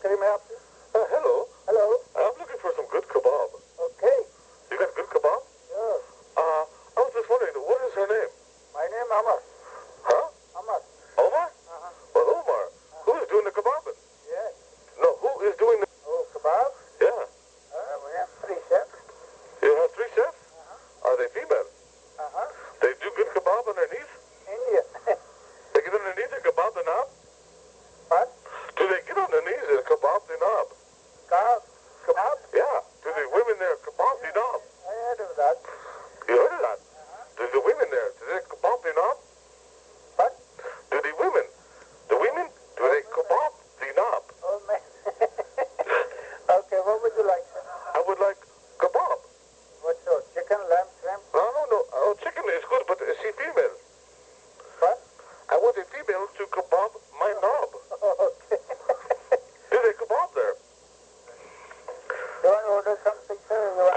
Can you help you? Hello. Hello? I'm looking for some good kebab. Okay. You got good kebab? Sure. I was just wondering, what is her name? My name Amar. Huh? Amar. Omar? Uh-huh. Well, Omar. Who is doing the kebabbing? Yes. No, who is doing the... Oh, kebab? Yeah. We have 3 chefs. You have 3 chefs? Are they female? Uh-huh. They do good kebab on their knees? Indian. They get on their knees and kebab the knob? What? Do they get on their knees and kebab the knob? Kebab? Yeah. Do the women there kebab the knob? I heard of that. You heard of that? Do the women there, do they kebab the knob? What? Do the women, do they kebab the knob? Oh, man. Okay, what would you like, sir? I would like kebab. What sort? Chicken, lamb, shrimp? No. Oh, chicken is good, but is she female? What? I want a female to kebab my knob. Okay. Do they kebab there? Do you want to order something, sir? You